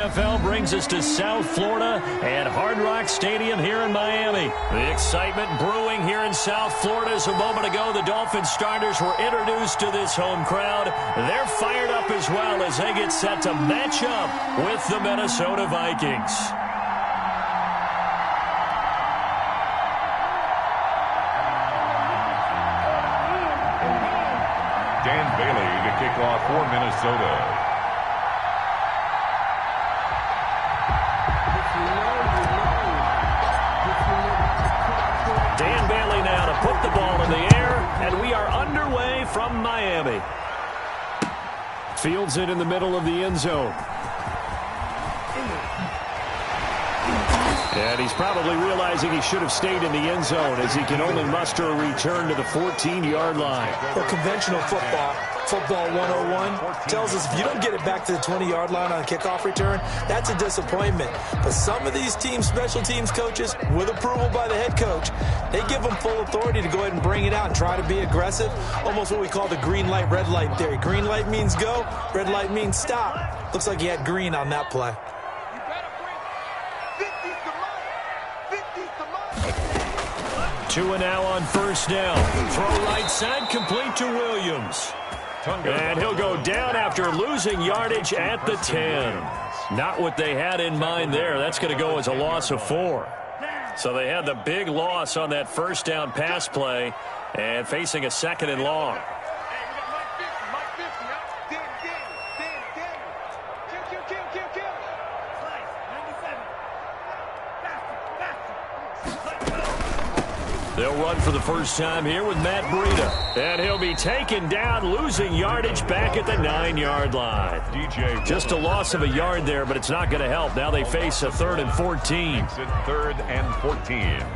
NFL brings us to South Florida and Hard Rock Stadium here in Miami. The excitement brewing here in South Florida as a moment ago the Dolphins starters were introduced to this home crowd. They're fired up as well as they get set to match up with the Minnesota Vikings. Dan Bailey to kick off for Minnesota. Dan Bailey now to put the ball in the air, and we are underway from Miami. Fields it in the middle of the end zone. And he's probably realizing he should have stayed in the end zone as he can only muster a return to the 14-yard line. Well, conventional football 101, tells us if you don't get it back to the 20-yard line on a kickoff return, that's a disappointment. But some of these teams, special teams coaches, with approval by the head coach, they give them full authority to go ahead and bring it out and try to be aggressive, almost what we call the green light, red light theory. Green light means go, red light means stop. Looks like he had green on that play. 2 and now on first down. Throw right side, complete to Williams. And he'll go down after losing yardage at the 10. Not what they had in mind there. That's going to go as a loss of 4. So they had the big loss on that first down pass play and facing a second and long. They'll run for the first time here with Matt Breida. And he'll be taken down, losing yardage back at the 9-yard line. Just a loss of a yard there, but it's not going to help. Now they face a 3rd and 14. It's 3rd and 14.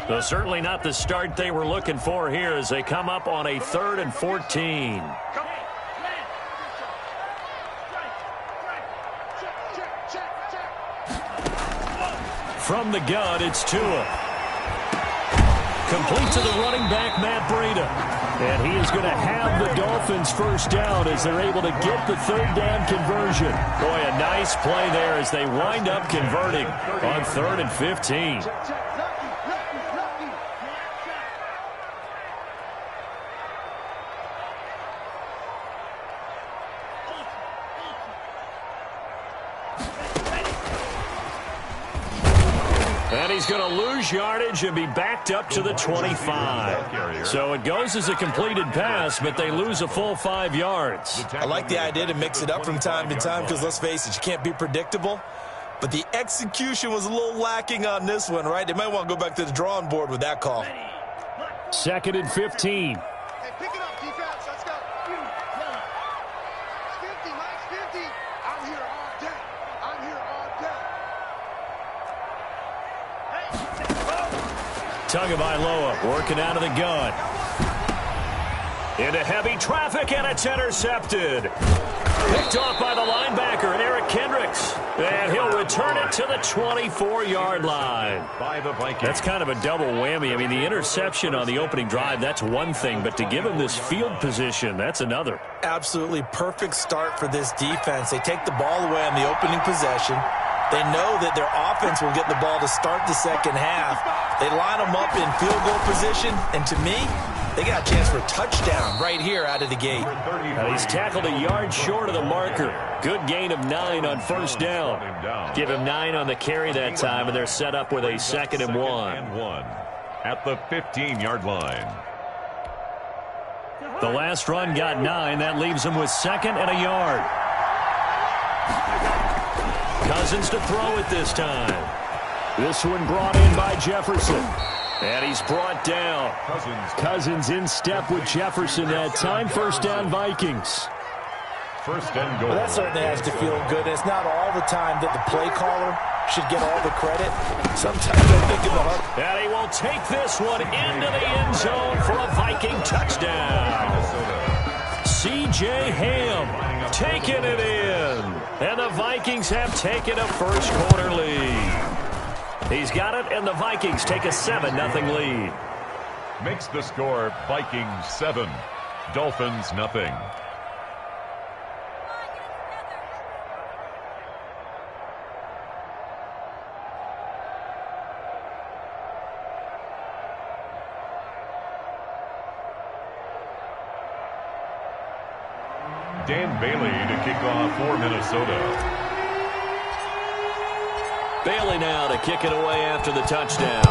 So certainly not the start they were looking for here as they come up on a 3rd and 14. From the gun, it's Tua. Complete to the running back, Matt Breida. And he is going to have the Dolphins first down as they're able to get the 3rd down conversion. Boy, a nice play there as they wind up converting on 3rd and 15. And he's going to lose yardage and be backed up to the 25. So it goes as a completed pass, but they lose a full 5 yards. I like the idea to mix it up from time to time because, let's face it, you can't be predictable. But the execution was a little lacking on this one, right? They might want to go back to the drawing board with that call. 2nd and 15. Hey, pick it up, defense. Let's go. It's 50, Mike's 50. I'm here all day. I'm here all day. Tagovailoa working out of the gun. Into heavy traffic, and it's intercepted. Picked off by the linebacker, Eric Kendricks. And he'll return it to the 24-yard line. That's kind of a double whammy. I mean, the interception on the opening drive, that's one thing. But to give him this field position, that's another. Absolutely perfect start for this defense. They take the ball away on the opening possession. They know that their offense will get the ball to start the second half. They line them up in field goal position, and to me, they got a chance for a touchdown right here out of the gate. Now he's tackled a yard short of the marker. Good gain of 9 on first down. Give him 9 on the carry that time, and they're set up with a 2nd and 1. At the 15-yard line. The last run got 9. That leaves him with 2nd and a yard. Cousins to throw it this time. This one brought in by Jefferson. And he's brought down. Cousins in step with Jefferson that time. First down, Vikings. First and goal. Well, that certainly has to feel good. It's not all the time that the play caller should get all the credit. Sometimes I think in the heart. And he will take this one into the end zone for a Viking touchdown. C.J. Ham taking it in. Vikings have taken a first-quarter lead. He's got it, and the Vikings take a 7-0 lead. Makes the score Vikings 7, Dolphins nothing. Dan Bailey to kick off for Minnesota. Bailey now to kick it away after the touchdown.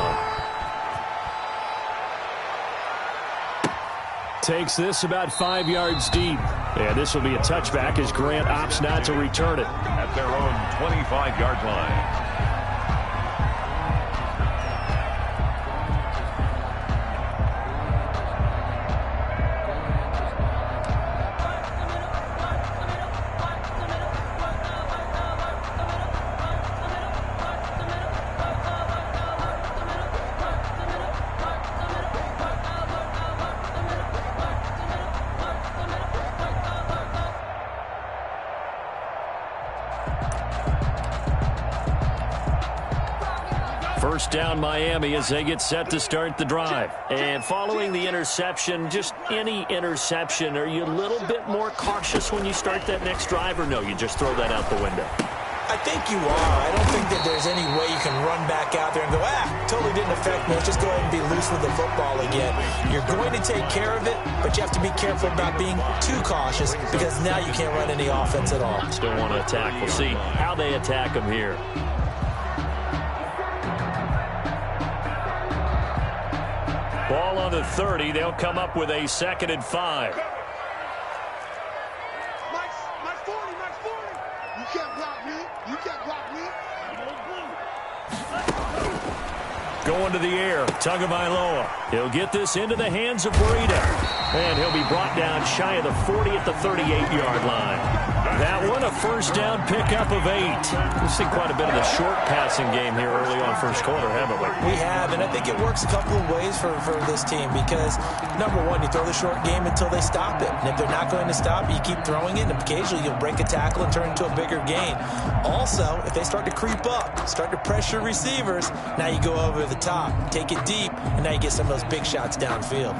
Takes this about 5 yards deep. And this will be a touchback as Grant opts not to return it. At their own 25-yard line. First down Miami as they get set to start the drive. And following the interception, just any interception, are you a little bit more cautious when you start that next drive, or no, you just throw that out the window? I think you are. I don't think that there's any way you can run back out there and go, totally didn't affect me. Let's just go ahead and be loose with the football again. You're going to take care of it, but you have to be careful about being too cautious because now you can't run any offense at all. Still want to attack. We'll see how they attack them here. Ball on the 30. They'll come up with a 2nd and 5. Mike's 40. You can't block me. You can't block me. Going to the air. Tagovailoa. He'll get this into the hands of Breida. And he'll be brought down shy of the 40 at the 38-yard line. That one, a first down pickup of 8. We've seen quite a bit of the short passing game here early on first quarter, haven't we? We have, and I think it works a couple of ways for this team because, number one, you throw the short game until they stop it. And if they're not going to stop it, you keep throwing it, and occasionally you'll break a tackle and turn it into a bigger gain. Also, if they start to creep up, start to pressure receivers, now you go over the top, take it deep, and now you get some of those big shots downfield.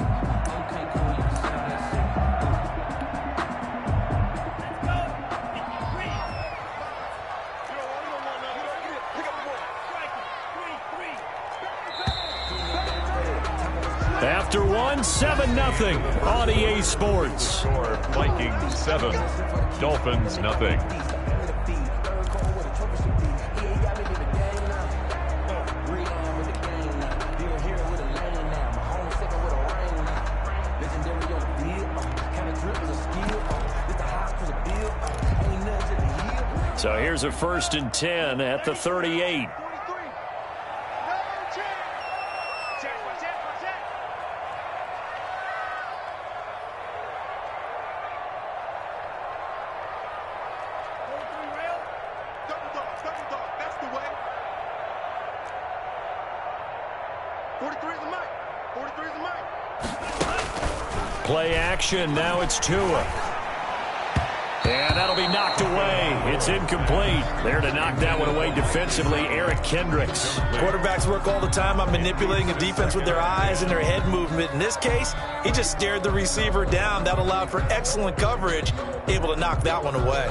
After 7-0 on EA Sports. Score Vikings 7, Dolphins nothing. So here's a 1st and 10 at the 38. Play action. Now it's Tua. And that'll be knocked away. It's incomplete. There to knock that one away defensively, Eric Kendricks. Quarterbacks work all the time on manipulating a defense with their eyes and their head movement. In this case, he just stared the receiver down. That allowed for excellent coverage, able to knock that one away.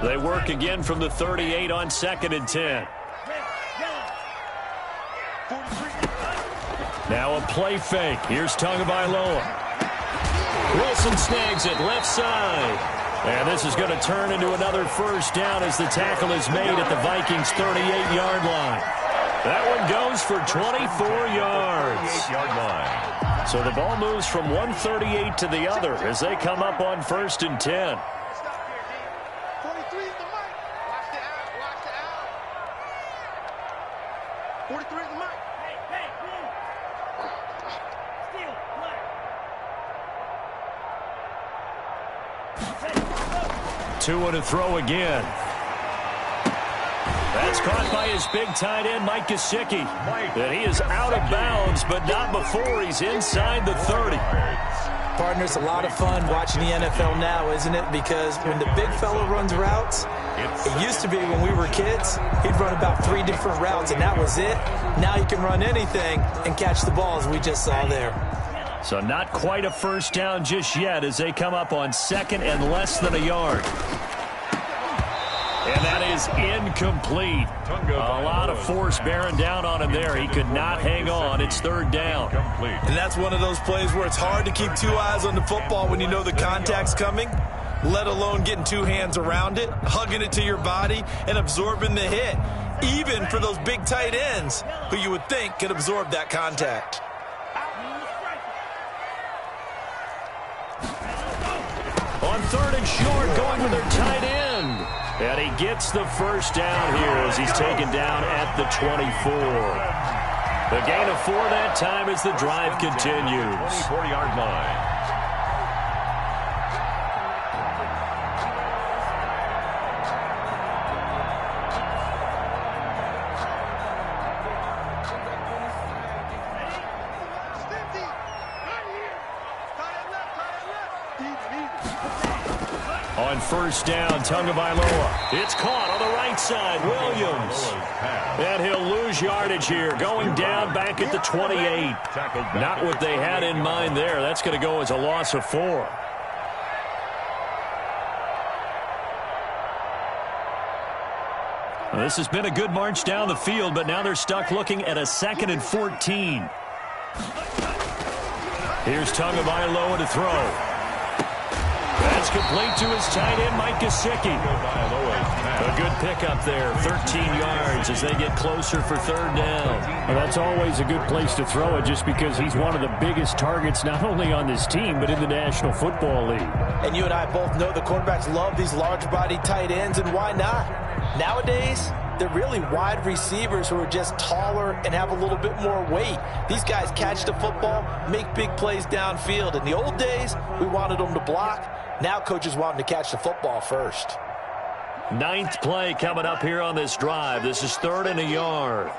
They work again from the 38 on 2nd and 10. Now a play fake. Here's Tagovailoa. Wilson snags it left side. And this is going to turn into another first down as the tackle is made at the Vikings' 38-yard line. That one goes for 24 yards. 38-yard line. So the ball moves from one 38 to the other as they come up on 1st and 10. Tua to throw again. That's caught by his big tight end, Mike Gesicki. And he is out of bounds, but not before he's inside the 30. Partner, it's a lot of fun watching the NFL now, isn't it? Because when the big fella runs routes, it used to be when we were kids, he'd run about 3 different routes, and that was it. Now he can run anything and catch the ball, as we just saw there. So not quite a first down just yet as they come up on second and less than a yard. And that is incomplete. A lot of force bearing down on him there. He could not hang on. It's third down. And that's one of those plays where it's hard to keep 2 eyes on the football when you know the contact's coming, let alone getting 2 hands around it, hugging it to your body, and absorbing the hit, even for those big tight ends who you would think could absorb that contact. On third and short, going with their tight end. And he gets the first down here as he's taken down at the 24. The gain of 4 that time as the drive continues. 24-yard line. On first down, Tagovailoa. It's caught on the right side. Williams. And he'll lose yardage here. Going down back at the 28. Not what they had in mind there. That's going to go as a loss of 4. Well, this has been a good march down the field, but now they're stuck looking at a 2nd and 14. Here's Tagovailoa to throw. That's complete to his tight end, Mike Gesicki. A good pickup there, 13 yards as they get closer for third down. Well, that's always a good place to throw it just because he's one of the biggest targets not only on this team but in the National Football League. And you and I both know the quarterbacks love these large-bodied tight ends, and why not? Nowadays, they're really wide receivers who are just taller and have a little bit more weight. These guys catch the football, make big plays downfield. In the old days, we wanted them to block. Now coaches want them to catch the football first. 9th play coming up here on this drive. This is 3rd and a yard.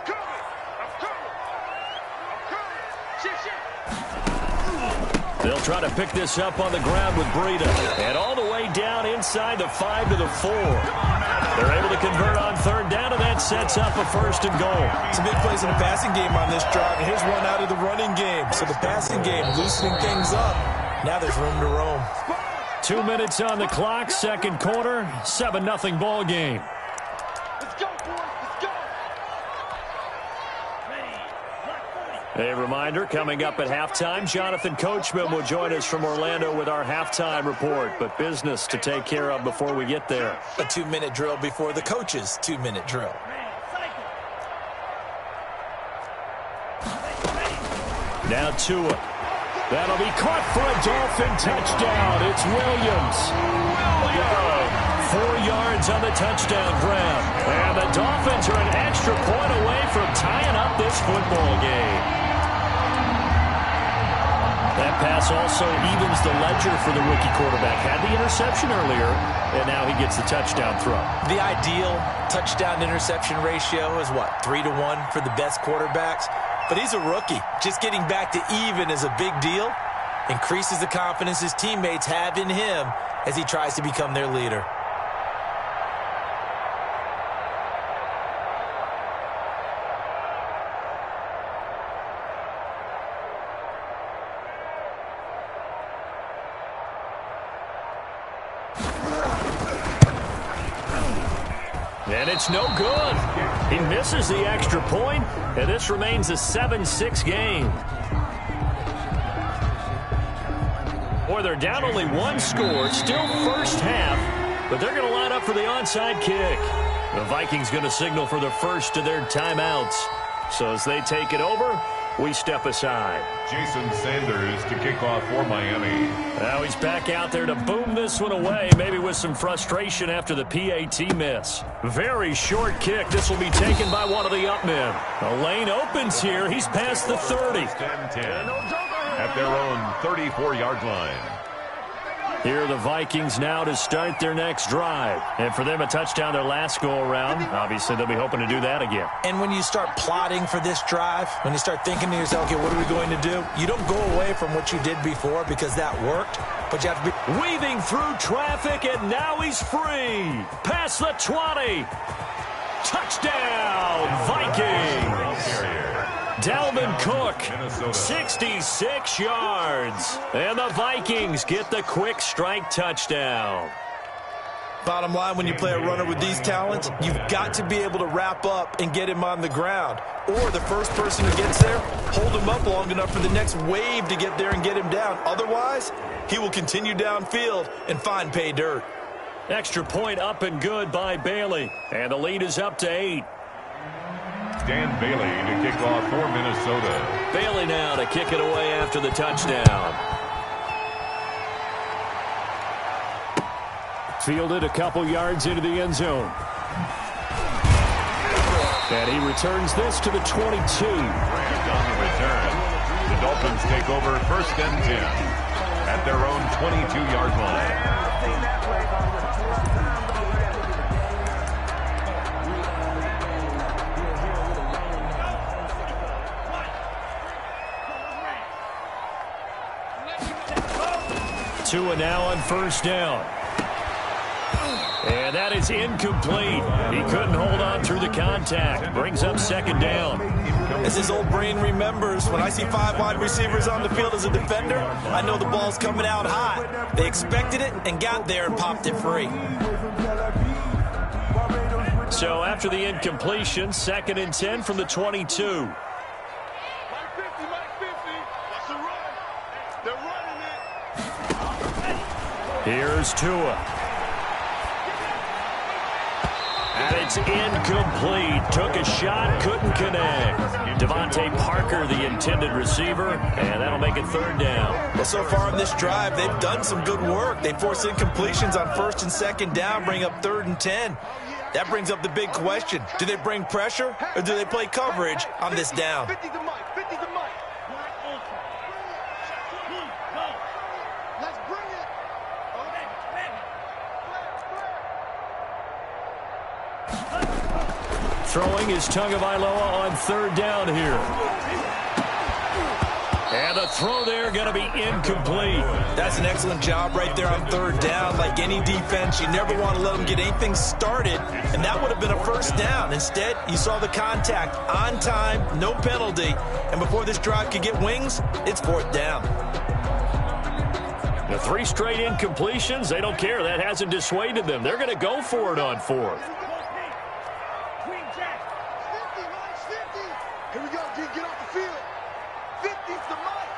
They'll try to pick this up on the ground with Breida. And all the way down inside the 5 to the 4. They're able to convert on third down, and that sets up a 1st and goal. Some big plays in the passing game on this drive, and here's one out of the running game. So the passing game loosening things up. Now there's room to roam. 2 minutes on the clock, second quarter, 7-0 ball game. Let's go, boys. Let's go. A reminder, coming up at halftime, Jonathan Coachman will join us from Orlando with our halftime report, but business to take care of before we get there. A 2-minute drill before the coach's 2-minute drill. Now Tua. That'll be caught for a Dolphin touchdown. It's Williams. 4 yards on the touchdown grab. And the Dolphins are an extra point away from tying up this football game. That pass also evens the ledger for the rookie quarterback. Had the interception earlier, and now he gets the touchdown throw. The ideal touchdown-interception ratio is what, 3 to 1 for the best quarterbacks? But he's a rookie. Just getting back to even is a big deal. Increases the confidence his teammates have in him as he tries to become their leader. And it's no good. He misses the extra point, and this remains a 7-6 game. Boy, they're down only 1 score, still first half, but they're going to line up for the onside kick. The Vikings going to signal for the first of their timeouts. So as they take it over, we step aside. Jason Sanders to kick off for Miami. Now he's back out there to boom this one away, maybe with some frustration after the PAT miss. Very short kick. This will be taken by one of the up men. The lane opens here. He's past the 30. 10-10 at their own 34-yard line. Here are the Vikings now to start their next drive. And for them, a touchdown their last go-around. Obviously, they'll be hoping to do that again. And when you start plotting for this drive, when you start thinking to yourself, okay, what are we going to do? You don't go away from what you did before because that worked, but you have to be weaving through traffic, and now he's free. Past the 20. Touchdown, Vikings. Dalvin Cook, 66 yards. And the Vikings get the quick strike touchdown. Bottom line, when you play a runner with these talents, you've got to be able to wrap up and get him on the ground. Or the first person who gets there, hold him up long enough for the next wave to get there and get him down. Otherwise, he will continue downfield and find pay dirt. Extra point up and good by Bailey. And the lead is up to 8. Dan Bailey to kick off for Minnesota. Bailey now to kick it away after the touchdown. Fielded a couple yards into the end zone. And he returns this to the 22. And on the return, the Dolphins take over 1st and 10 at their own 22-yard line. Tua now on 1st down. And that is incomplete. He couldn't hold on through the contact. Brings up 2nd down. As his old brain remembers, when I see 5 wide receivers on the field as a defender, I know the ball's coming out hot. They expected it and got there and popped it free. So after the incompletion, 2nd and 10 from the 22. Here's Tua. And it's incomplete. Took a shot, couldn't connect. Devontae Parker, the intended receiver, and that'll make it 3rd down. Well, so far in this drive, they've done some good work. They force incompletions on 1st and 2nd down, bring up 3rd and 10. That brings up the big question. Do they bring pressure or do they play coverage on this down? 50 to Mike. 50 to Mike. Let's bring it. Throwing is Tagovailoa on 3rd down here. And the throw there going to be incomplete. That's an excellent job right there on 3rd down. Like any defense, you never want to let them get anything started, and that would have been a 1st down. Instead, you saw the contact on time, no penalty, and before this drive could get wings, it's 4th down. The 3 straight incompletions, they don't care. That hasn't dissuaded them. They're going to go for it on 4th. Here we go, G. Get off the field. 50's to Mike.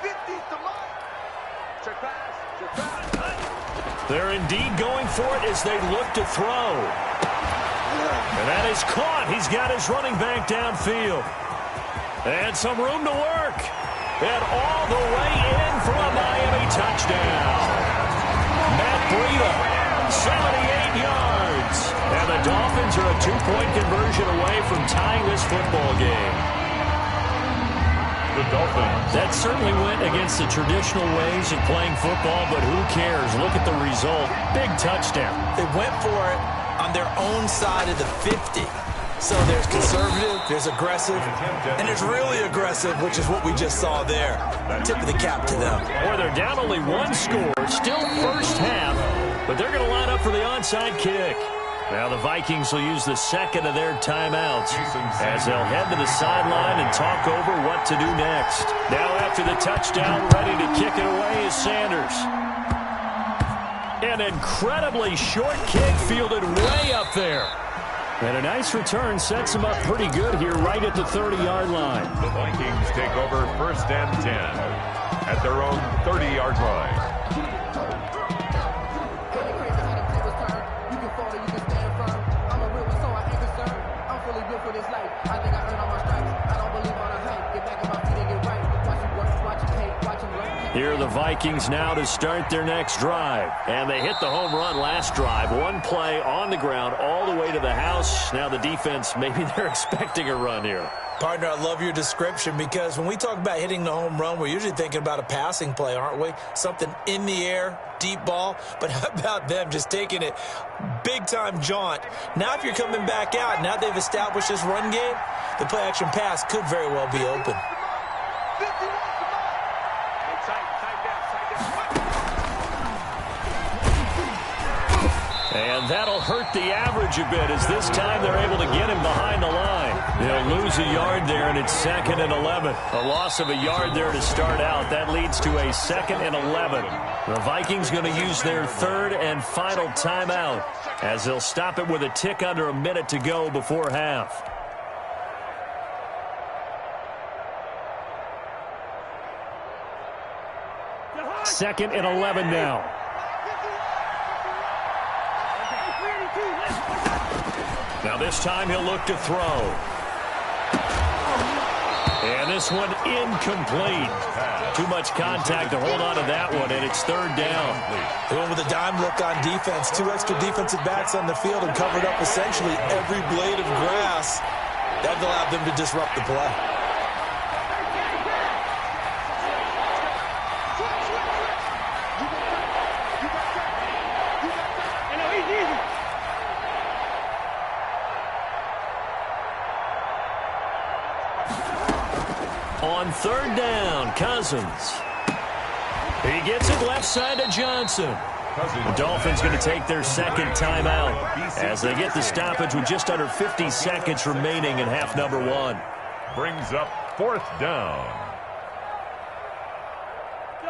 50's to Mike. Check pass. Check pass. They're indeed going for it as they look to throw. And that is caught. He's got his running back downfield. And some room to work. And all the way in for a Miami touchdown. Matt Breida, 78 yards. And the Dolphins are a 2-point conversion away from tying this football game. The Dolphins. That certainly went against the traditional ways of playing football, but who cares? Look at the result. Big touchdown. They went for it on their own side of the 50. So there's conservative, there's aggressive, and there's really aggressive, which is what we just saw there. Tip of the cap to them. Boy, they're down only 1 score, still 1st half, but they're going to line up for the onside kick. Now the Vikings will use the 2nd of their timeouts as they'll head to the sideline and talk over what to do next. Now after the touchdown, ready to kick it away is Sanders. An incredibly short kick fielded way up there. And a nice return sets them up pretty good here right at the 30-yard line. The Vikings take over 1st and 10 at their own 30-yard line. Here are the Vikings now to start their next drive. And they hit the home run last drive. 1 play on the ground all the way to the house. Now the defense, maybe they're expecting a run here. Partner, I love your description because when we talk about hitting the home run, we're usually thinking about a passing play, aren't we? Something in the air, deep ball. But how about them just taking it big-time jaunt? Now if you're coming back out, now they've established this run game, the play-action pass could very well be open. And that'll hurt the average a bit as this time they're able to get him behind the line. They'll lose a yard there, and it's 2nd and 11. A loss of a yard there to start out. That leads to a 2nd and 11. The Vikings going to use their 3rd and final timeout as they'll stop it with a tick under a minute to go before half. Second and 11 now. Now this time he'll look to throw. And this one incomplete. Too much contact to hold on to that one, and it's 3rd down. They went with a dime look on defense. 2 extra defensive backs on the field and covered up essentially every blade of grass. That allowed them to disrupt the play. On 3rd down, Cousins. He gets it left side to Johnson. The Dolphins going to take their 2nd timeout as they get the stoppage with just under 50 seconds remaining in half number 1. Brings up 4th down.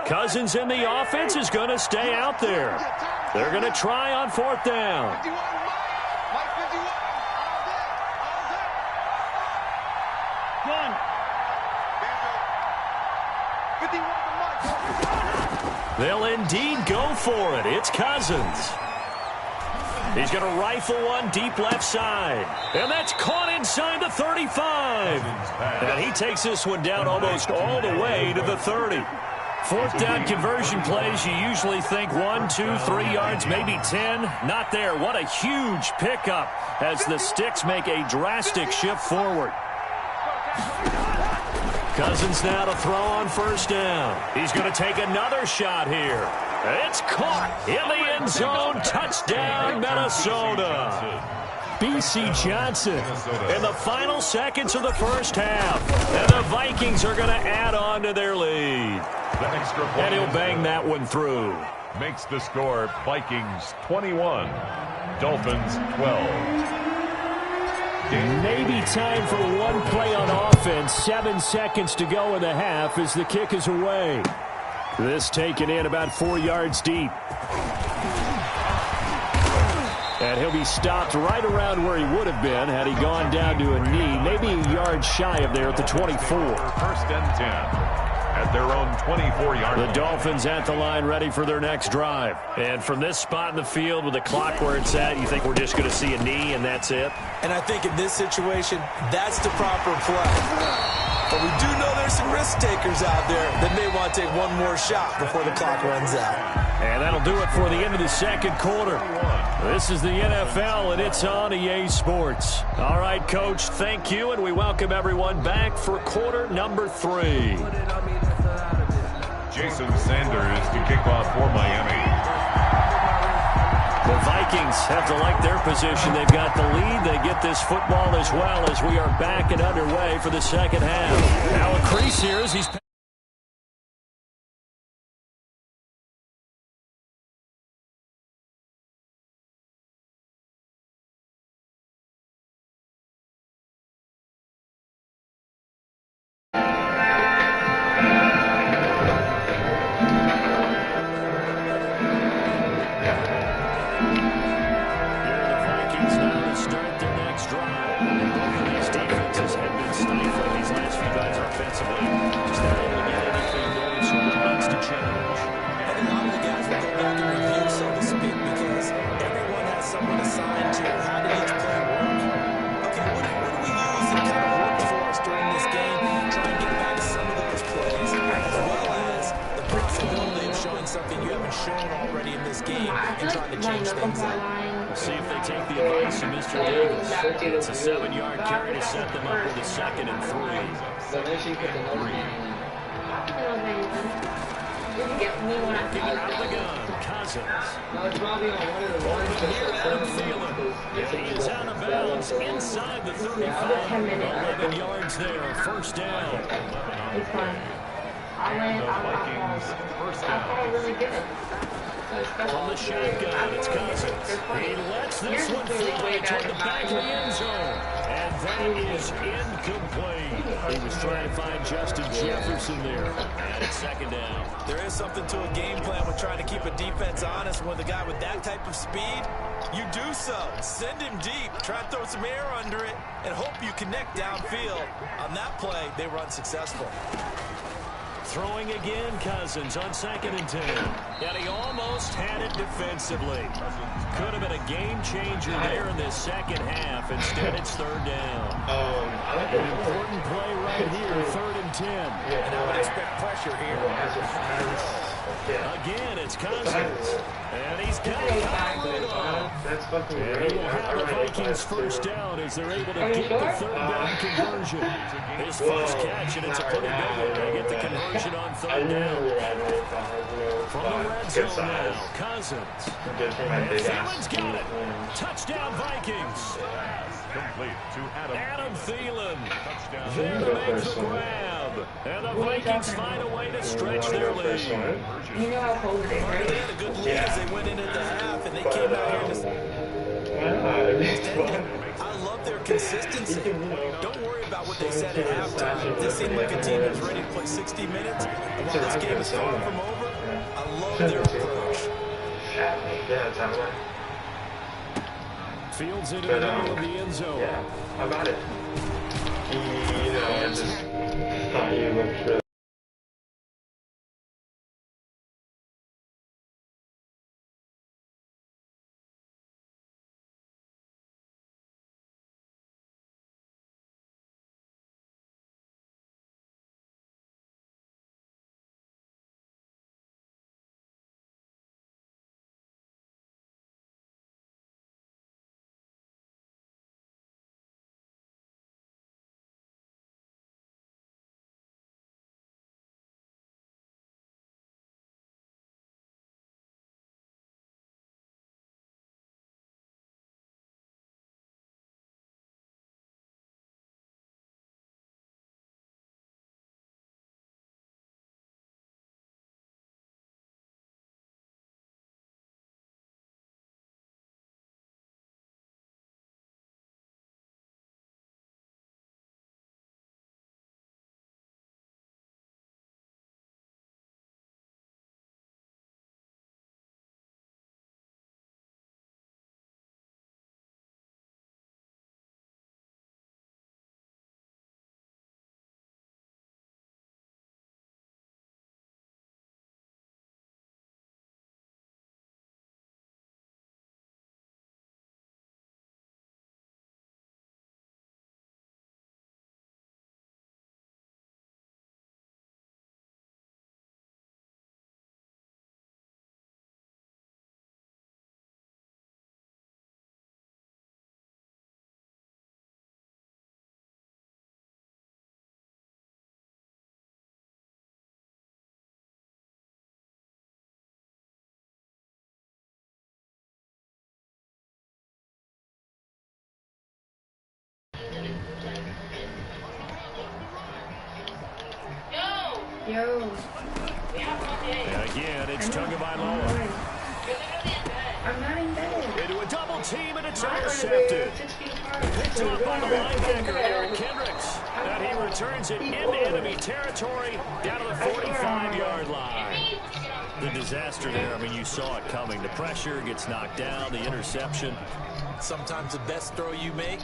Cousins in the offense is going to stay out there. They're going to try on 4th down. They'll indeed go for it. It's Cousins. He's going to rifle one deep left side. And that's caught inside the 35. And he takes this one down almost all the way to the 30. 4th down conversion plays, you usually think 1, 2, 3 yards, maybe 10. Not there. What a huge pickup as the Sticks make a drastic shift forward. Cousins now to throw on 1st down. He's going to take another shot here. It's caught in the end zone. Touchdown, Minnesota. B.C. Johnson in the final seconds of the first half. And the Vikings are going to add on to their lead. And he'll bang that one through. Makes the score Vikings 21, Dolphins 12. Maybe time for one play on offense. 7 seconds to go in the half as the kick is away. This taken in about 4 yards deep. And he'll be stopped right around where he would have been had he gone down to a knee. Maybe a yard shy of there at the 24. 1st and 10. At their own 24-yard line. The Dolphins at the line ready for their next drive. And from this spot in the field with the clock where it's at, you think we're just going to see a knee and that's it? And I think in this situation, that's the proper play. But we do know there's some risk takers out there that may want to take one more shot before the clock runs out. And that'll do it for the end of the 2nd quarter. This is the NFL, and it's on EA Sports. All right, Coach, thank you, and we welcome everyone back for quarter number 3. Jason Sanders to kick off for Miami. The Vikings have to like their position. They've got the lead. They get this football as well as we are back and underway for the 2nd half. Now a crease here as he's... take the advice of Mr. Davis. It's a 7-yard carry to set them up with a 2nd and 3. Looking out of the gun, Cousins. Here, Adam Thielen. He is out of bounds inside the 35. 11 yards there, 1st down. It's fine. I'll really good. From the shotgun, it's Cousins. He lets this one fly toward the back of the end zone. And that is incomplete. He was trying to find Justin Jefferson there. And it's 2nd down. There is something to a game plan with trying to keep a defense honest. With a guy with that type of speed, you do so. Send him deep. Try to throw some air under it and hope you connect downfield. On that play, they were unsuccessful. Throwing again, Cousins on 2nd and 10. And he almost had it defensively. Could have been a game changer there in this 2nd half. Instead, it's 3rd down. An important play right here, 3rd and 10. And I would expect pressure here. Again, it's Cousins. And he's got it. And he will have the Vikings 1st down as they're able to get the 3rd down conversion. His first catch, and it's a pretty big one. They get the conversion on 3rd down. From the red zone now, Cousins. Thielen's got it. Touchdown, Vikings. Complete to Adam Thielen. There to make the grab. And the Vikings find a way to stretch their lead. You know how cold it is, right? They had a good lead as they went into the half, and they came out here I love their consistency. Don't worry about what they said at halftime. They seem like a team that's ready to play 60 minutes. And while this game is far from over, I love their approach. Fields into the middle of the end zone. Yeah, how about it? I just thought you looked really. Yo. And again, it's Tagovailoa. I'm not in bed. Into a double team, and it's intercepted. Picked up by the linebacker, Eric Kendricks. And he returns it into enemy territory down to the 45-yard line. The disaster there, I mean, you saw it coming. The pressure gets knocked down, the interception. Sometimes the best throw you make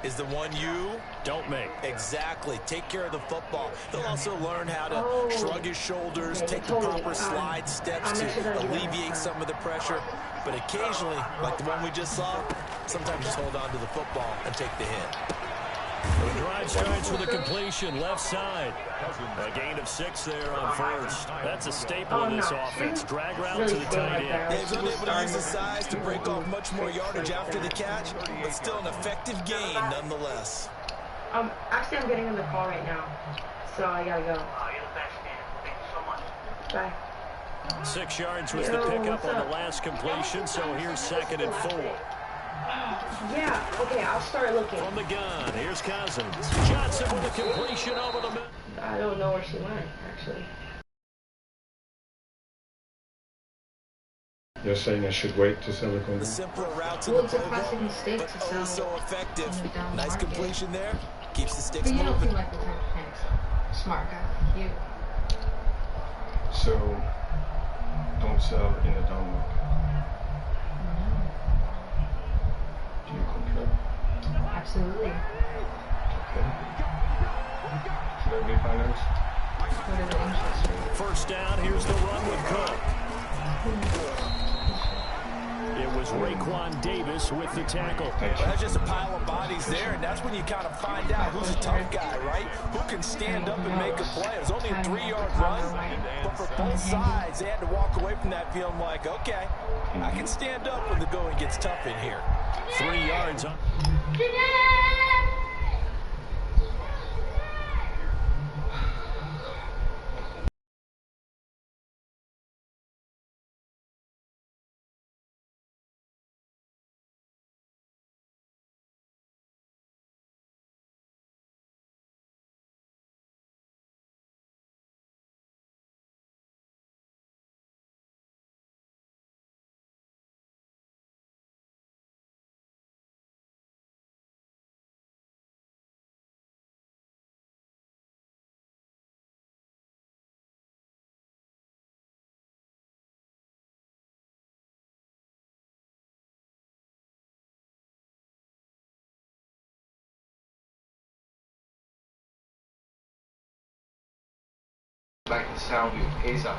is the one you don't make. Exactly. Take care of the football. He'll also learn how to shrug his shoulders, take the proper slide steps to alleviate some of the pressure. But occasionally, like the one we just saw, sometimes just hold on to the football and take the hit. The drive starts with a completion, left side. A gain of 6 there on first. That's a staple in this offense. Drag route to the tight end. He's unable to use his size to break off much more yardage after the catch, but still an effective gain nonetheless. Actually, I'm getting in the call right now, so I gotta go. Bye. 6 yards was the pickup on the last completion, so here's 2nd and 4. Yeah, okay, I'll start looking. From the gun, here's Cousins. Johnson with a completion over the middle. I don't know where she went, actually. You're saying I should wait to sell the The corner? simpler routes in Well, the it's a classic playbook, mistake but to oh sell so effective. in the down Nice market. completion there. Keeps the sticks But you don't moving. seem like the type of panic, so smart guy like you. So, don't sell in the down market. Do you concur? Absolutely. Okay. Should I refinance? What are the interest rates? First down, here's the run with Cook. It was Raekwon Davis with the tackle. Thank you. That's just a pile of bodies there, and that's when you kind of find out who's a tough guy, right? Who can stand up and make a play. It was only a 3-yard run, but for both sides, they had to walk away from that feeling like, okay, I can stand up when the going gets tough in here. 3 yards on. Like the sound of pizza.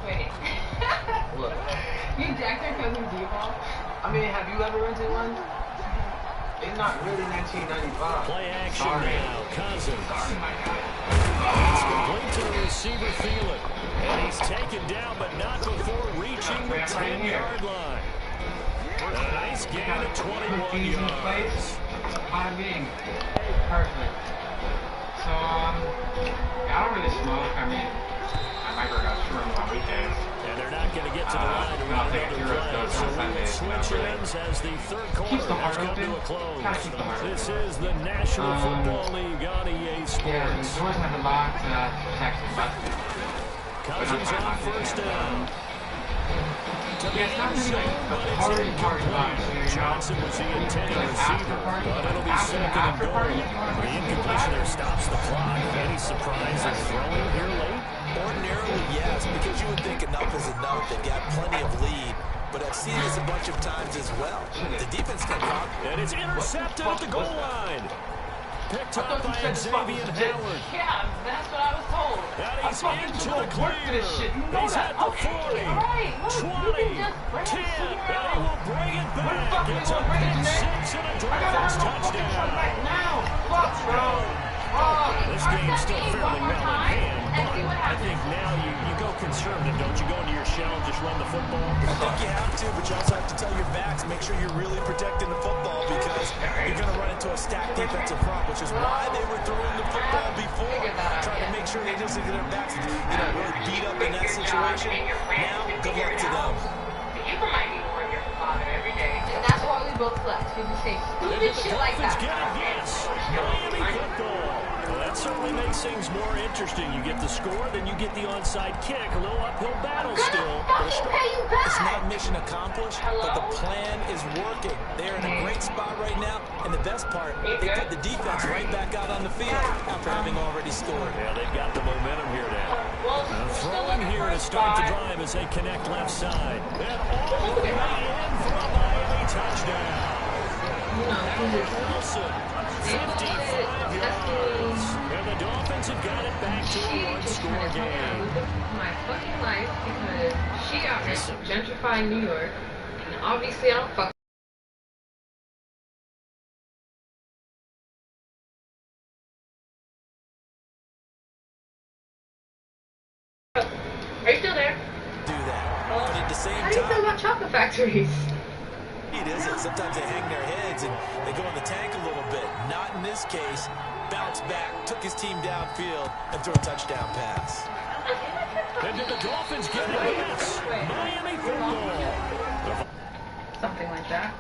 Wait. Look. You jacked your cousin D-ball? I mean, have you ever rented one? It's not really 1995. Play action Sorry. now. Cousins. Sorry, my guy. It's complete to the receiver, Thielen. And he's taken down, but not before reaching the 10-yard line. A nice gain of 21 yards. Perfect. So, I don't really smoke. I mean, I might go out shroom on weekdays. And they're not going to get to the line to run another play. So we will switch ends as the third quarter has come to a close. This is the National Football League on EA Yeah, the Sports. doors have a lock to protect the busted. Cousins on first down. To the Yeah, it's not end really zone, like but the it's hardest part about it. incomplete. Johnson was the intended receiver, but it'll be second and goal. The incompletion there stops the clock. Any surprise in throwing here late? Ordinarily, yes, because you would think enough is enough. They've got plenty of lead, but I've seen this a bunch of times as well. The defense can block. And it's intercepted at the goal line. Picked up by Xavier Howard. Yeah, that's what I was told. And he's into the clear. He's at the 40, 20, 10, and he will bring it back. It's a pick six and a Dolphins touchdown. This game's still fairly well in hand, but I think now you go conservative, don't you? Go into your shell and just run the football. I think you have to, but you also have to tell your backs, make sure you're really protecting the football because you're going to run into a stacked defensive front, which is why they were throwing the football before, trying to make sure they just get their backs, really beat up in that situation. Now, good luck to them. You remind me more of your father every day. And that's why we both flex. We just say stupid shit like that. Get it, yes. Miami football. Well, that certainly makes things more interesting. You get the score, then you get the onside kick. A little uphill battle still. It's not mission accomplished, but the plan is working. They're in a great spot right now, and the best part, they put the defense right back out on the field after having already scored. Yeah, they've got the momentum here now. Throwing here to start the drive as they connect left side. And all the way in for a Miami touchdown. Wilson, 55 yards. And the Dolphins have got it back to a one-score game. My fucking life because she got rich gentrifying New York, and obviously I don't fuck Are you still there? Do that. But at the same How do you feel time, about chocolate factories? it isn't. Sometimes they hang their heads and they go in the tank a little bit. Not in this case. Bounce back, took his team downfield, and threw a touchdown pass. And did the Dolphins get a pass? Miami football. Something like that.